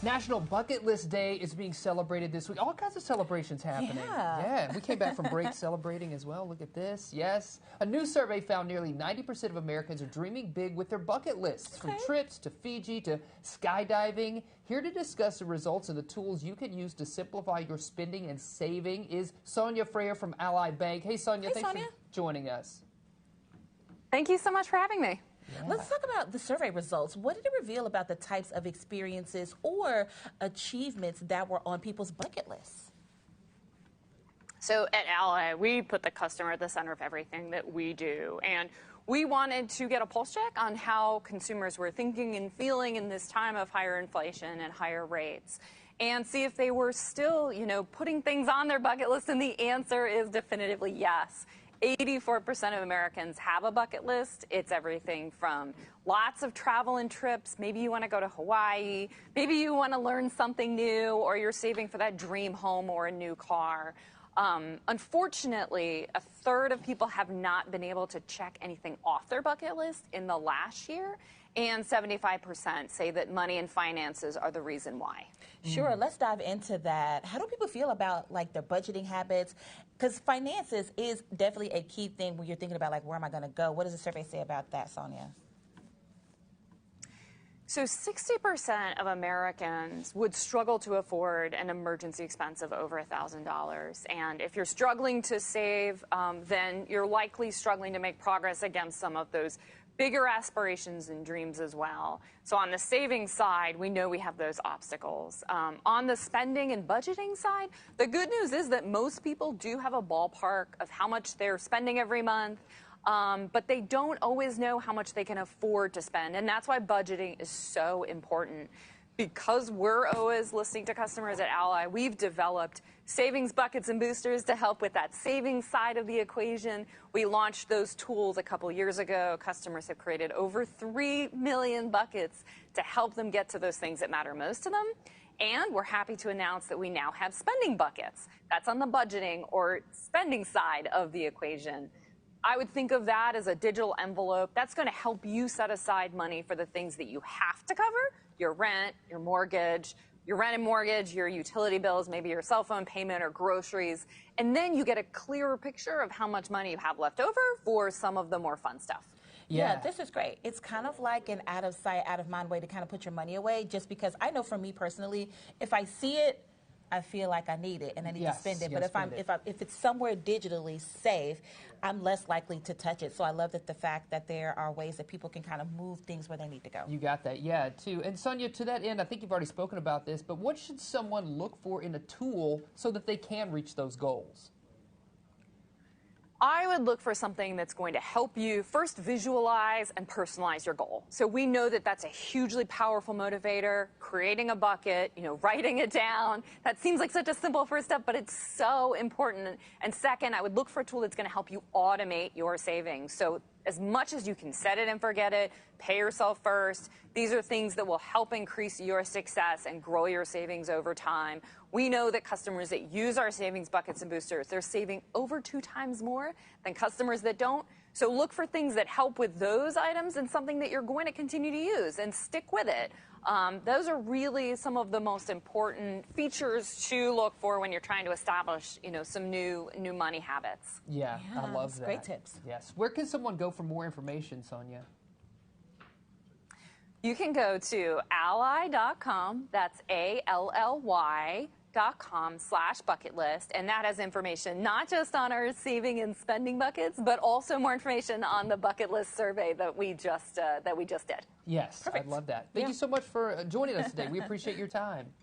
National Bucket List Day is being celebrated this week. All kinds of celebrations happening. Yeah. We came back from break celebrating as well. Look at this. Yes. A new survey found nearly 90% of Americans are dreaming big with their bucket lists, from trips to Fiji to skydiving. Here to discuss the results and the tools you can use to simplify your spending and saving is Sonia Freyer from Ally Bank. Hey, Sonia. Thanks for joining us. Thank you so much for having me. Yeah. Let's talk about the survey results. What did it reveal about the types of experiences or achievements that were on people's bucket lists? So at Ally, we put the customer at the center of everything that we do. And we wanted to get a pulse check on how consumers were thinking and feeling in this time of higher inflation and higher rates, and see if they were still, putting things on their bucket list. And the answer is definitively yes. 84% of Americans have a bucket list. It's everything from lots of travel and trips. Maybe you want to go to Hawaii. Maybe you want to learn something new, or you're saving for that dream home or a new car. Unfortunately, a third of people have not been able to check anything off their bucket list in the last year, and 75% say that money and finances are the reason why. Sure, let's dive into that. How do people feel about their budgeting habits? Because finances is definitely a key thing when you're thinking about where am I going to go? What does the survey say about that, Sonia? So 60% of Americans would struggle to afford an emergency expense of over $1,000. And if you're struggling to save, then you're likely struggling to make progress against some of those bigger aspirations and dreams as well. So on the savings side, we know we have those obstacles. On the spending and budgeting side, the good news is that most people do have a ballpark of how much they're spending every month. But they don't always know how much they can afford to spend. And that's why budgeting is so important. Because we're always listening to customers at Ally, we've developed savings buckets and boosters to help with that savings side of the equation. We launched those tools a couple years ago. Customers have created over 3 million buckets to help them get to those things that matter most to them. And we're happy to announce that we now have spending buckets. That's on the budgeting or spending side of the equation. I would think of that as a digital envelope. That's going to help you set aside money for the things that you have to cover: your rent, your mortgage, your rent and mortgage, your utility bills, maybe your cell phone payment or groceries. And then you get a clearer picture of how much money you have left over for some of the more fun stuff. Yeah, this is great. It's kind of like an out of sight, out of mind way to kind of put your money away, just because I know for me personally, if I see it, I feel like I need it and I need to spend it. But if it's somewhere digitally safe, I'm less likely to touch it. So I love that the fact that there are ways that people can kind of move things where they need to go. You got that, yeah, too. And Sonia, to that end, I think you've already spoken about this, but what should someone look for in a tool so that they can reach those goals? I would look for something that's going to help you first visualize and personalize your goal. So we know that that's a hugely powerful motivator. Creating a bucket, writing it down. That seems like such a simple first step, but it's so important. And second, I would look for a tool that's going to help you automate your savings. So as much as you can set it and forget it, pay yourself first. These are things that will help increase your success and grow your savings over time. We know that customers that use our savings buckets and boosters, they're saving over 2 times more than customers that don't. So look for things that help with those items and something that you're going to continue to use and stick with it. Those are really some of the most important features to look for when you're trying to establish, some new money habits. Yeah, I love that. Great tips. Yes. Where can someone go for more information, Sonia? You can go to ally.com. That's ALLY.com/bucket list, and that has information not just on our saving and spending buckets, but also more information on the bucket list survey that we just did. Yes, I love that. Thank you so much for joining us today. We appreciate your time.